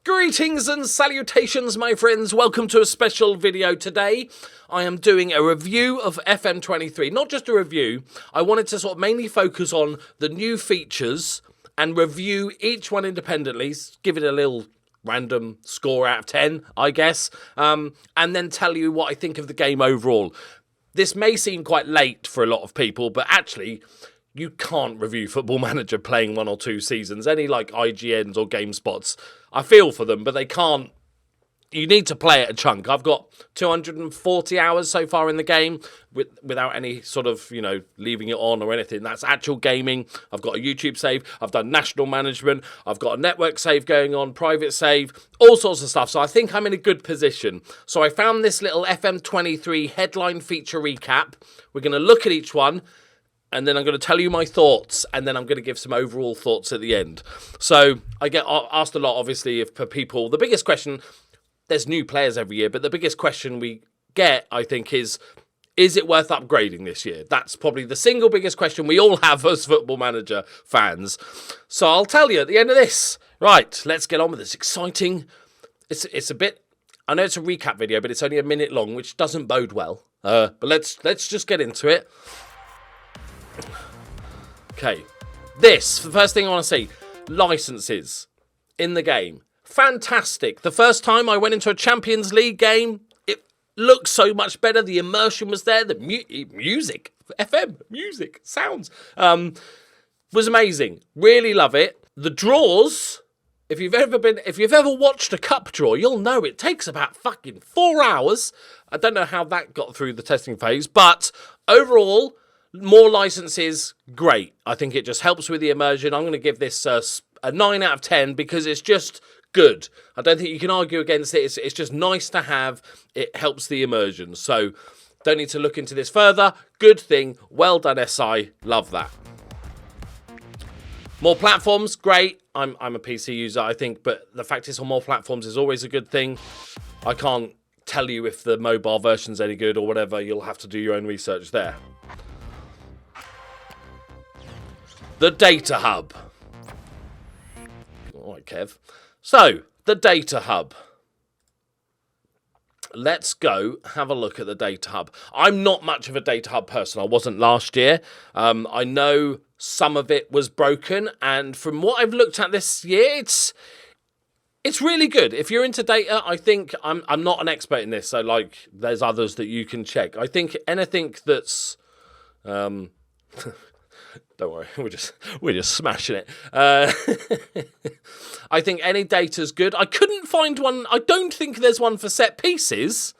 Greetings and salutations, my friends. Welcome to a special video today. I am doing a review of FM23. Not just a review. I wanted to sort of mainly focus on the new features and review each one independently. Give it a little random score out of 10, I guess. And then tell you what I think of the game overall. This may seem quite late for a lot of people, but actually, you can't review Football Manager playing 1 or 2 seasons. Any like IGNs or GameSpots, I feel for them, but they can't. You need to play it a chunk. I've got 240 hours so far in the game without any sort of, leaving it on or anything. That's actual gaming. I've got a YouTube save. I've done national management. I've got a network save going on, private save, all sorts of stuff. So I think I'm in a good position. So I found this little FM23 headline feature recap. We're going to look at each one, and then I'm going to tell you my thoughts, and then I'm going to give some overall thoughts at the end. So I get asked a lot, obviously, for people. The biggest question, there's new players every year, but the biggest question we get, I think, is it worth upgrading this year? That's probably the single biggest question we all have as Football Manager fans. So I'll tell you at the end of this. Right, let's get on with this exciting. It's a bit, I know it's a recap video, but it's only a minute long, which doesn't bode well. But let's just get into it. Okay, the first thing I want to see, licenses in the game. Fantastic. The first time I went into a Champions League game, it looked so much better. The immersion was there. The music, FM, music, sounds, was amazing. Really love it. The draws, if you've ever watched a cup draw, you'll know it takes about fucking 4 hours. I don't know how that got through the testing phase, but overall, more licenses, great. I think it just helps with the immersion. I'm going to give this a 9 out of 10 because it's just good. I don't think you can argue against it. It's just nice to have. It helps the immersion. So don't need to look into this further. Good thing. Well done, SI. Love that. More platforms, great. I'm a PC user, I think, but the fact it's on more platforms is always a good thing. I can't tell you if the mobile version's any good or whatever. You'll have to do your own research there. The Data Hub. All right, Kev. So, the Data Hub. Let's go have a look at the Data Hub. I'm not much of a Data Hub person. I wasn't last year. I know some of it was broken, and from what I've looked at this year, it's really good. If you're into data, I think I'm not an expert in this, so like there's others that you can check. I think anything that's don't worry, we're just smashing it. I think any data's good. I couldn't find one. I don't think there's one for set pieces,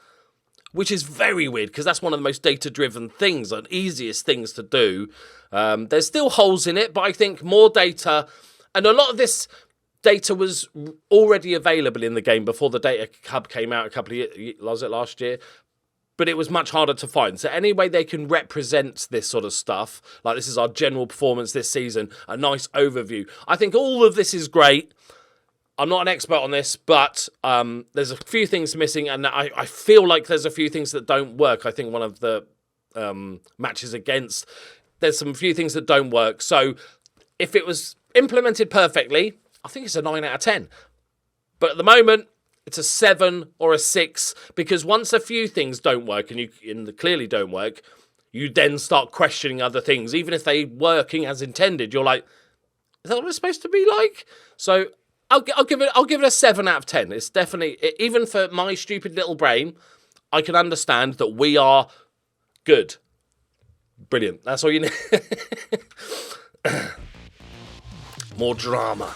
which is very weird because that's one of the most data-driven things and easiest things to do. There's still holes in it, but I think more data, and a lot of this data was already available in the game before the Data Hub came out a couple of years. Was it last year? But it was much harder to find. So any way they can represent this sort of stuff, like this is our general performance this season, a nice overview. I think all of this is great. I'm not an expert on this, but there's a few things missing, and I feel like there's a few things that don't work. I think one of the matches against, there's some few things that don't work. So if it was implemented perfectly, I think it's a 9 out of 10. But at the moment, it's a 7 or a 6, because once a few things don't work, and clearly don't work, you then start questioning other things. Even if they're working as intended, you're like, is that what it's supposed to be like? So I'll give it a 7 out of 10. It's definitely, even for my stupid little brain, I can understand that we are good. Brilliant. That's all you need. More drama.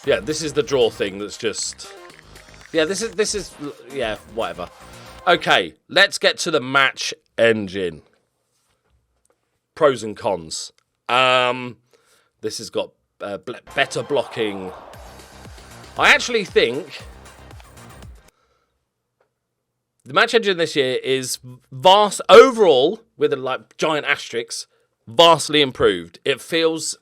Yeah, this is the draw thing that's just... Yeah, this is... Yeah, whatever. Okay, let's get to the match engine. Pros and cons. This has got better blocking. I actually think the match engine this year is vast... Overall, with a giant asterisk, vastly improved. It feels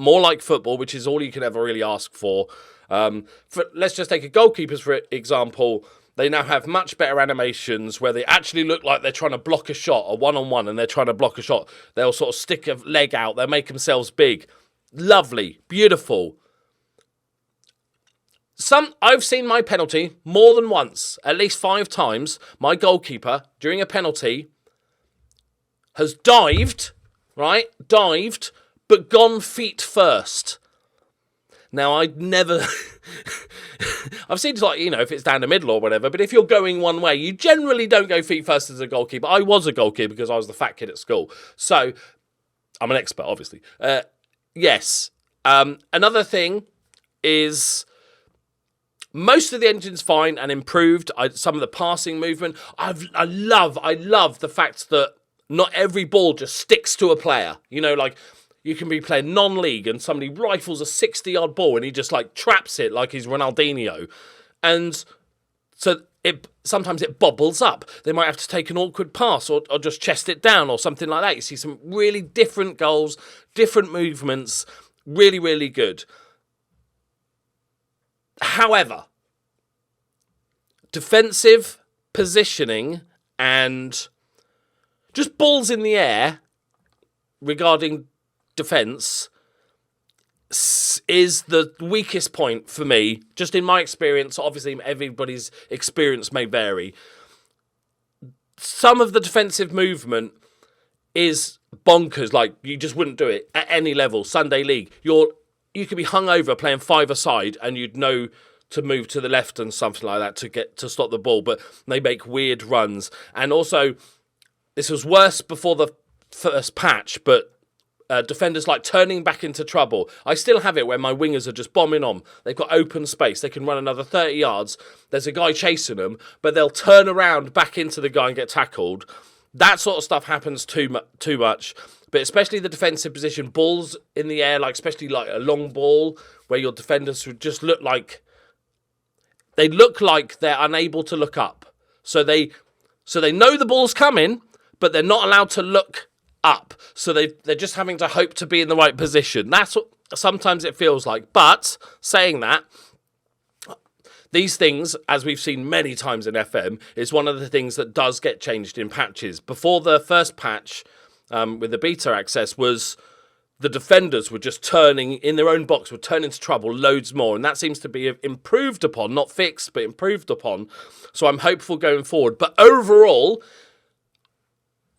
more like football, which is all you can ever really ask for. Let's just take a goalkeepers, for example. They now have much better animations where they actually look like they're trying to block a shot, a one-on-one, and they're trying to block a shot. They'll sort of stick a leg out. They'll make themselves big. Lovely. Beautiful. I've seen my penalty more than once, at least 5 times. My goalkeeper, during a penalty, has dived, right? Dived, but gone feet first. Now, I'd never... I've seen, like, you know, if it's down the middle or whatever, but if you're going one way, you generally don't go feet first as a goalkeeper. I was a goalkeeper because I was the fat kid at school. So, I'm an expert, obviously. Yes. Another thing is... most of the engine's fine and improved. Some of the passing movement. I love the fact that not every ball just sticks to a player. You know, like... you can be playing non-league and somebody rifles a 60-yard ball and he just, like, traps it like he's Ronaldinho. And so sometimes it bobbles up. They might have to take an awkward pass or just chest it down or something like that. You see some really different goals, different movements, really, really good. However, defensive positioning and just balls in the air regarding defense is the weakest point for me, just in my experience. Obviously, everybody's experience may vary. Some of the defensive movement is bonkers. Like, you just wouldn't do it at any level. Sunday League, you could be hungover playing 5-a-side and you'd know to move to the left and something like that to stop the ball, but they make weird runs. And also, this was worse before the first patch, but defenders like turning back into trouble. I still have it where my wingers are just bombing on. They've got open space. They can run another 30 yards. There's a guy chasing them, but they'll turn around back into the guy and get tackled. That sort of stuff happens too much. But especially the defensive position, balls in the air, like especially like a long ball where your defenders would just look like they're unable to look up. So they know the ball's coming, but they're not allowed to look up, so they're just having to hope to be in the right position. That's what sometimes it feels like. But saying that, these things, as we've seen many times in FM, is one of the things that does get changed in patches. Before the first patch, with the beta access, was the defenders were just turning in their own box, would turn into trouble loads more, and that seems to be improved upon, not fixed, but improved upon. So I'm hopeful going forward. But overall,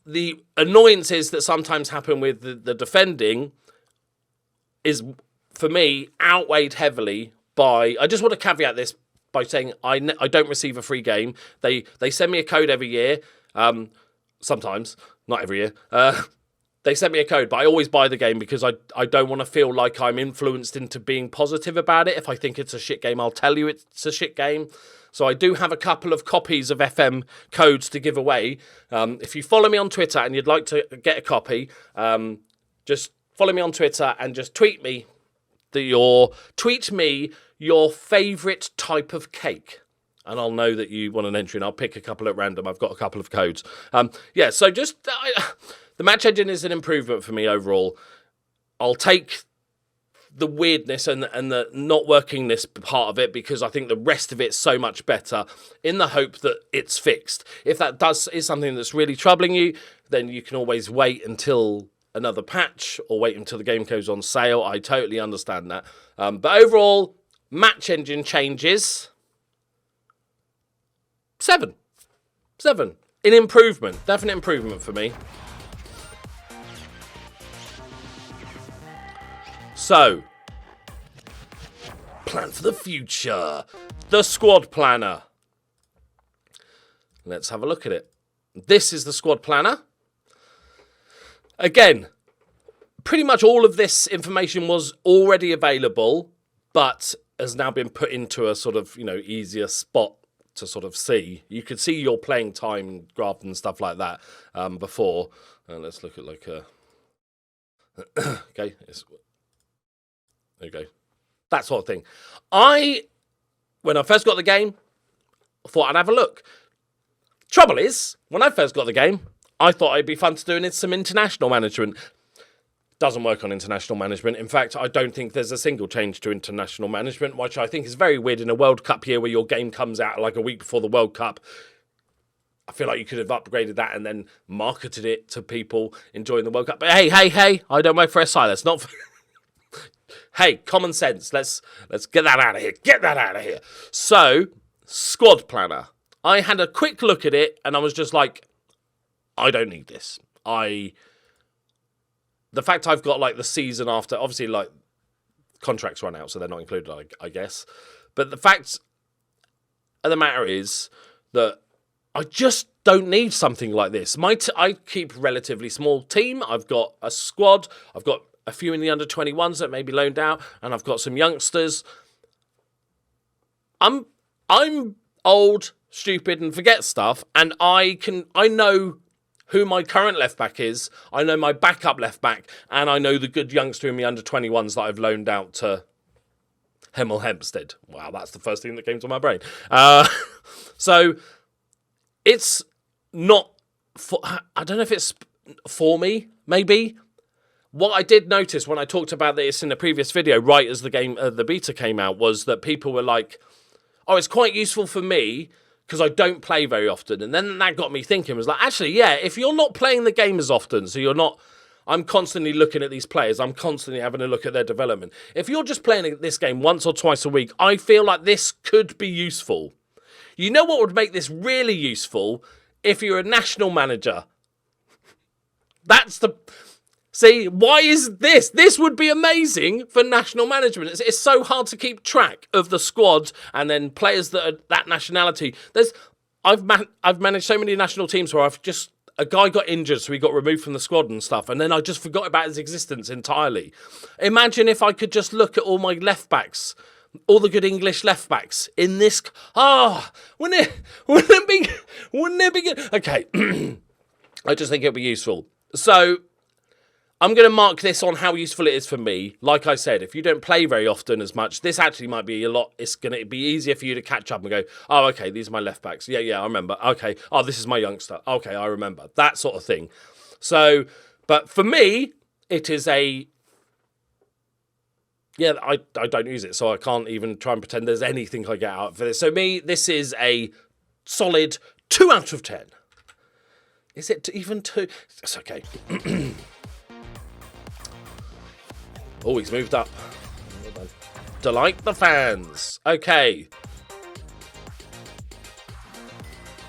the annoyances that sometimes happen with the defending is, for me, outweighed heavily by... I just want to caveat this by saying I don't receive a free game. They send me a code every year. Sometimes, not every year. They send me a code, but I always buy the game because I don't want to feel like I'm influenced into being positive about it. If I think it's a shit game, I'll tell you it's a shit game. So I do have a couple of copies of FM codes to give away. If you follow me on Twitter and you'd like to get a copy, just follow me on Twitter and just tweet me your favourite type of cake. And I'll know that you want an entry and I'll pick a couple at random. I've got a couple of codes. Yeah, so just... the match engine is an improvement for me overall. I'll take the weirdness and the not workingness part of it because I think the rest of it's so much better, in the hope that it's fixed. If that is something that's really troubling you, then you can always wait until another patch or wait until the game goes on sale. I totally understand that. But overall, match engine changes. 7. An improvement. Definite improvement for me. So, plan for the future. The squad planner. Let's have a look at it. This is the squad planner. Again, pretty much all of this information was already available, but has now been put into a sort of, easier spot to sort of see. You could see your playing time graph and stuff like that before. Let's look at like a... okay, there you go. That sort of thing. When I first got the game, I thought I'd have a look. Trouble is, when I first got the game, I thought it'd be fun to do some international management. Doesn't work on international management. In fact, I don't think there's a single change to international management, which I think is very weird in a World Cup year where your game comes out like a week before the World Cup. I feel like you could have upgraded that and then marketed it to people enjoying the World Cup. But hey, I don't work for SI. That's not... hey, common sense. Let's get that out of here. Get that out of here. So, squad planner. I had a quick look at it, and I was just like, I don't need this. The fact I've got, like, the season after, obviously, like, contracts run out, so they're not included, I guess. But the fact of the matter is that I just don't need something like this. I keep a relatively small team. I've got a squad. I've got a few in the under-21s that may be loaned out, and I've got some youngsters. I'm old, stupid, and forget stuff, and I know who my current left-back is, I know my backup left-back, and I know the good youngster in the under-21s that I've loaned out to Hemel Hempstead. Wow, that's the first thing that came to my brain. So, it's not... I don't know if it's for me, maybe. What I did notice when I talked about this in the previous video, right as the beta came out, was that people were like, oh, it's quite useful for me, because I don't play very often. And then that got me thinking, was like, actually, yeah, if you're not playing the game as often, so you're not... I'm constantly looking at these players. I'm constantly having a look at their development. If you're just playing this game once or twice a week, I feel like this could be useful. You know what would make this really useful? If you're a national manager. That's the... See, why is this? This would be amazing for national management. It's so hard to keep track of the squad and then players that are that nationality. I've managed so many national teams where a guy got injured, so he got removed from the squad and stuff, and then I just forgot about his existence entirely. Imagine if I could just look at all my left backs, all the good English left backs in this. Wouldn't it be good? Okay, I just think it'd be useful. So, I'm going to mark this on how useful it is for me. Like I said, if you don't play very often as much, this actually might be a lot. It's going to be easier for you to catch up and go, oh, okay, these are my left backs. Yeah, I remember. Okay. Oh, this is my youngster. Okay, I remember. That sort of thing. So, but for me, it is I don't use it, so I can't even try and pretend there's anything I get out of this. So this is a solid 2 out of 10. Is it even 2? It's okay. Oh, he's moved up. Delight the fans. Okay.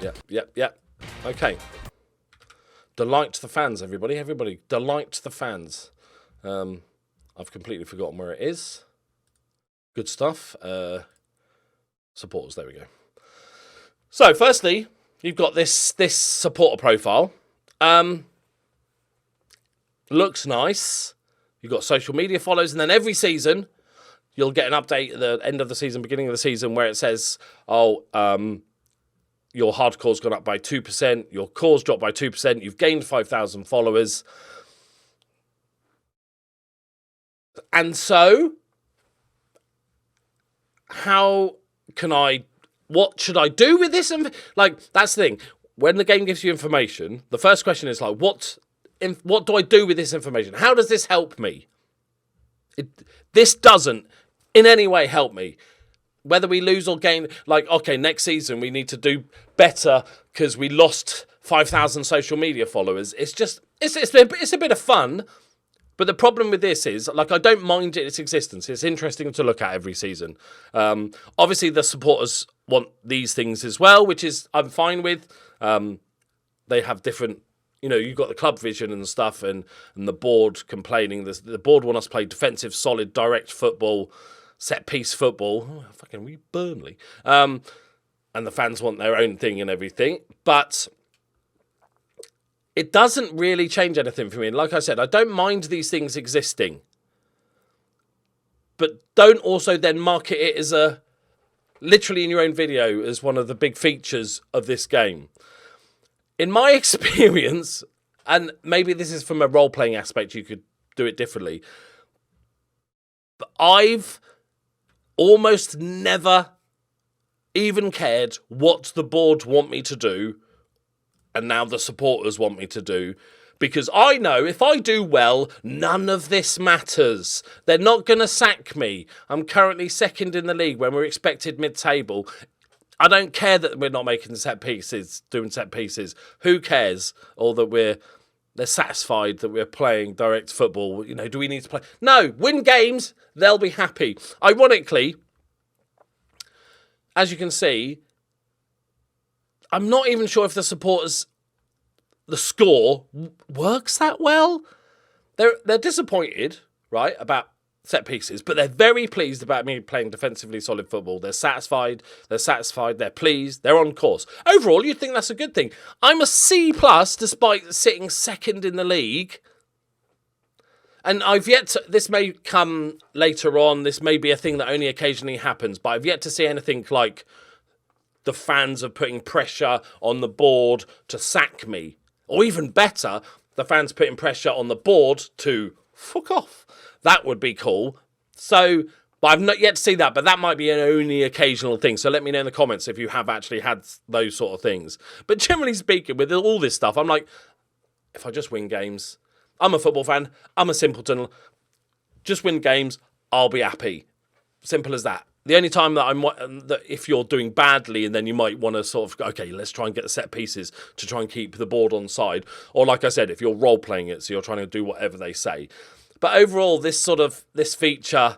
Yep. Okay. Delight the fans, everybody. Everybody, delight the fans. I've completely forgotten where it is. Good stuff. Supporters, there we go. So, firstly, you've got this supporter profile. Looks nice. You've got social media follows, and then every season, you'll get an update at the end of the season, beginning of the season, where it says, your hardcore's gone up by 2%, your core's dropped by 2%, you've gained 5,000 followers. And so, what should I do with this? That's the thing. When the game gives you information, the first question is like, what do I do with this information? How does this help me? This doesn't in any way help me. Whether we lose or gain, like, okay, next season we need to do better because we lost 5,000 social media followers. It's a bit of fun. But the problem with this is, like, I don't mind its existence. It's interesting to look at every season. Obviously, the supporters want these things as well, which is I'm fine with. They have different... you've got the club vision and stuff, and the board complaining. The board want us to play defensive, solid, direct football, set-piece football. Oh, fucking we Burnley. And the fans want their own thing and everything. But it doesn't really change anything for me. And like I said, I don't mind these things existing. But don't also then market it as literally in your own video, as one of the big features of this game. In my experience, and maybe this is from a role-playing aspect, you could do it differently, but I've almost never even cared what the board want me to do, and now the supporters want me to do, because I know if I do well, none of this matters. They're not going to sack me. I'm currently second in the league when we're expected mid-table. I don't care that we're not making doing set pieces. Who cares? Or that they're satisfied that we're playing direct football. You know, do we need to play? No, win games, they'll be happy. Ironically, as you can see, I'm not even sure if the supporters, the score works that well. They're disappointed, right, about set pieces, but they're very pleased about me playing defensively solid football. They're satisfied, they're pleased, they're on course. Overall, you'd think that's a good thing. I'm a C+, despite sitting second in the league. And I've yet to, this may come later on, this may be a thing that only occasionally happens, but I've yet to see anything like the fans are putting pressure on the board to sack me. Or even better, the fans putting pressure on the board to fuck off. That would be cool. So, but I've not yet to see that, but that might be an only occasional thing. So let me know in the comments if you have actually had those sort of things. But generally speaking, with all this stuff, I'm like, if I just win games, I'm a football fan, I'm a simpleton, just win games, I'll be happy. Simple as that. The only time that if you're doing badly and then you might want to sort of, okay, let's try and get the set pieces to try and keep the board on side. Or like I said, if you're role-playing it, so you're trying to do whatever they say. But overall, this feature,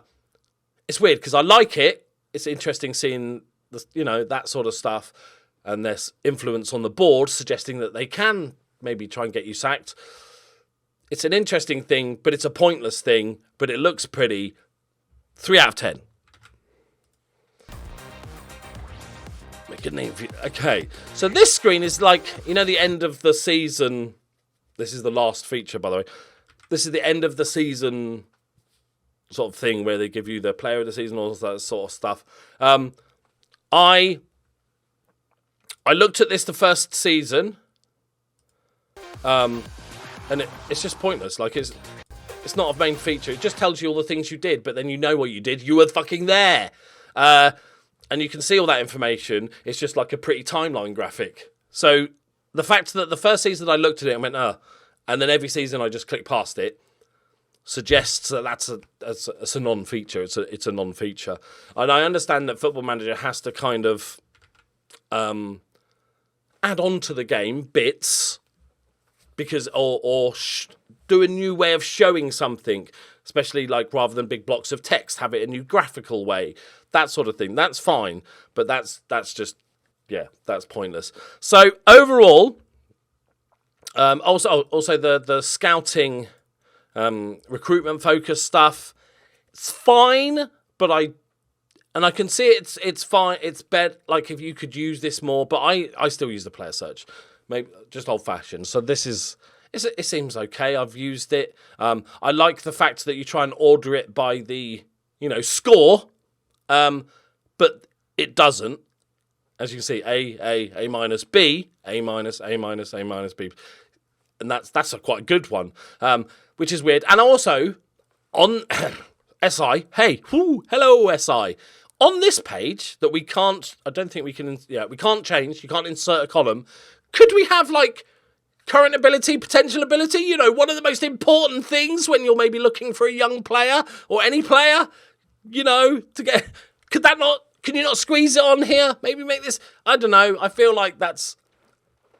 it's weird because I like it. It's interesting seeing, that sort of stuff. And there's influence on the board suggesting that they can maybe try and get you sacked. It's an interesting thing, but it's a pointless thing. But it looks pretty. 3 out of 10. Make a name for you. Okay, so this screen is like, the end of the season. This is the last feature, by the way. This is the end of the season sort of thing where they give you the player of the season, all that sort of stuff. I looked at this the first season, and it's just pointless. Like it's not a main feature. It just tells you all the things you did, but then you know what you did. You were fucking there. And you can see all that information. It's just like a pretty timeline graphic. So the fact that the first season I looked at it and went, and then every season I just click past it, suggests that that's a non-feature. It's a non-feature. And I understand that Football Manager has to kind of add on to the game bits, because or do a new way of showing something, especially like rather than big blocks of text, have it a new graphical way, that sort of thing. That's fine, but that's just, that's pointless. So overall, also the scouting, recruitment focus stuff, it's fine, but I can see it's fine. It's better, like if you could use this more, but I still use the player search, maybe just old fashioned. So this is. It seems okay. I've used it. I like the fact that you try and order it by the, score, but it doesn't. As you can see, A minus, B, A minus, A minus, A minus, B, and that's a quite good one, which is weird. And also on SI, hello SI. On this page that we can't, I don't think we can. We can't change. You can't insert a column. Could we have like current ability, potential ability, one of the most important things when you're maybe looking for a young player or any player, to get, can you not squeeze it on here? Maybe make this, I don't know. I feel like that's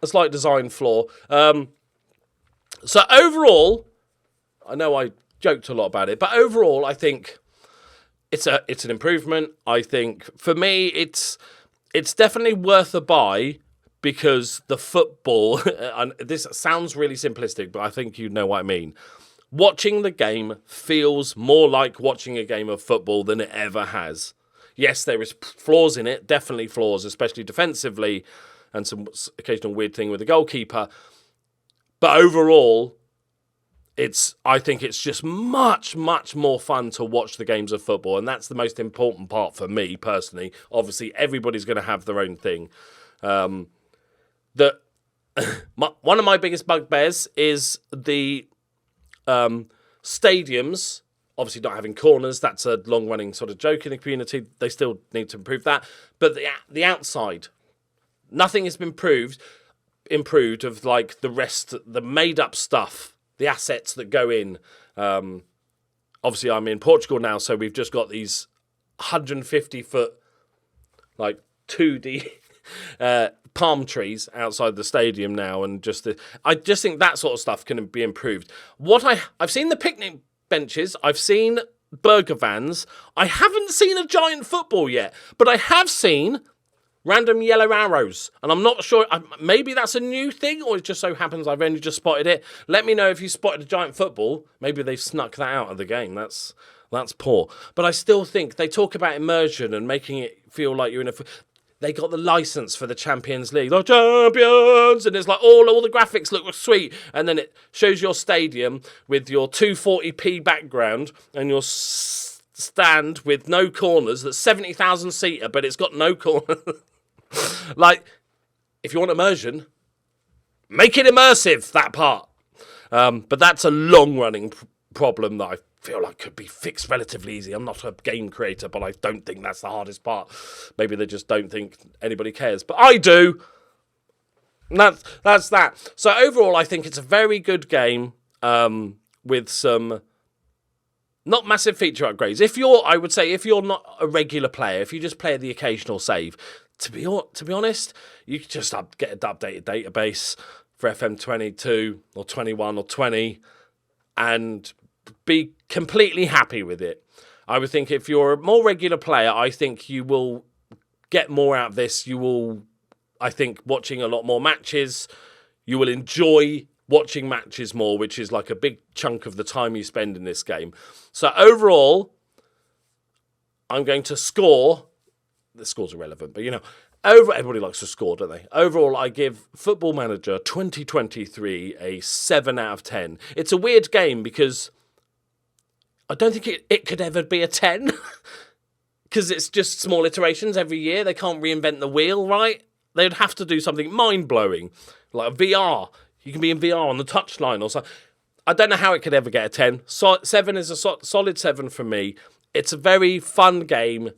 a slight design flaw. So overall, I know I joked a lot about it, but overall, I think it's an improvement. I think for me, it's definitely worth a buy. Because the football, and this sounds really simplistic, but I think you know what I mean. Watching the game feels more like watching a game of football than it ever has. Yes, there is flaws in it, definitely flaws, especially defensively, and some occasional weird thing with the goalkeeper. But overall, I think it's just much, much more fun to watch the games of football, and that's the most important part for me personally. Obviously, everybody's going to have their own thing. One of my biggest bugbears is the stadiums, obviously not having corners. That's a long-running sort of joke in the community. They still need to improve that. But the outside, nothing has been improved of like the rest, the made-up stuff, the assets that go in. Obviously, I'm in Portugal now, so we've just got these 150-foot, like 2D palm trees outside the stadium now, and I just think that sort of stuff can be improved. I've seen the picnic benches, I've seen burger vans, I haven't seen a giant football yet, but I have seen random yellow arrows, and I'm not sure, maybe that's a new thing, or it just so happens I've only just spotted it. Let me know if you spotted a giant football. Maybe they've snuck that out of the game. That's poor. But I still think they talk about immersion and making it feel like you're in they got the license for the Champions League. The champions! And it's like all the graphics look sweet. And then it shows your stadium with your 240p background and your stand with no corners. That's 70,000 seater, but it's got no corners. Like, if you want immersion, make it immersive, that part. But that's a long-running problem that I feel like could be fixed relatively easy. I'm not a game creator, but I don't think that's the hardest part. Maybe they just don't think anybody cares, but I do. That's that. So overall, I think it's a very good game with some not massive feature upgrades. I would say if you're not a regular player, if you just play the occasional save, to be honest, you could just get an updated database for FM22 or 21 or 20 and be completely happy with it. I would think if you're a more regular player, I think you will get more out of this. You will, I think, watching a lot more matches. You will enjoy watching matches more, which is like a big chunk of the time you spend in this game. So overall, I'm going to score. The score's irrelevant, but everybody likes to score, don't they? Overall, I give Football Manager 2023 a 7 out of 10. It's a weird game because I don't think it could ever be a 10 because it's just small iterations every year. They can't reinvent the wheel, right? They'd have to do something mind-blowing, like VR. You can be in VR on the touchline or something. I don't know how it could ever get a 10. 7 is a solid 7 for me. It's a very fun game.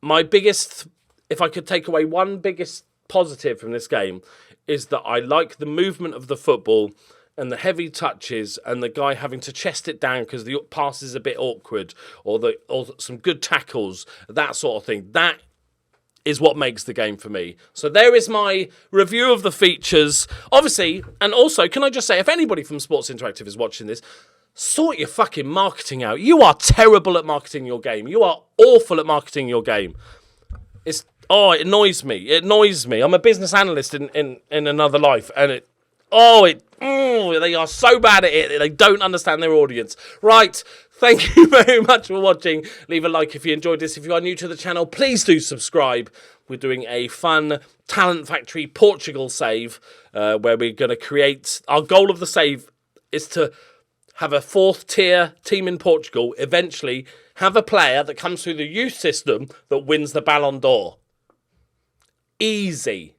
My biggest, if I could take away one biggest positive from this game, is that I like the movement of the football and the heavy touches and the guy having to chest it down because the pass is a bit awkward or some good tackles, that sort of thing. That is what makes the game for me. So there is my review of the features. Obviously, and also, can I just say, if anybody from Sports Interactive is watching this, sort your fucking marketing out. You are terrible at marketing your game. You are awful at marketing your game. It annoys me. It annoys me. I'm a business analyst in another life, and they are so bad at it. They don't understand their audience. Right. Thank you very much for watching. Leave a like if you enjoyed this. If you are new to the channel, please do subscribe. We're doing a fun Talent Factory Portugal save where we're going to create... Our goal of the save is to have a 4th tier team in Portugal, eventually have a player that comes through the youth system that wins the Ballon d'Or. Easy.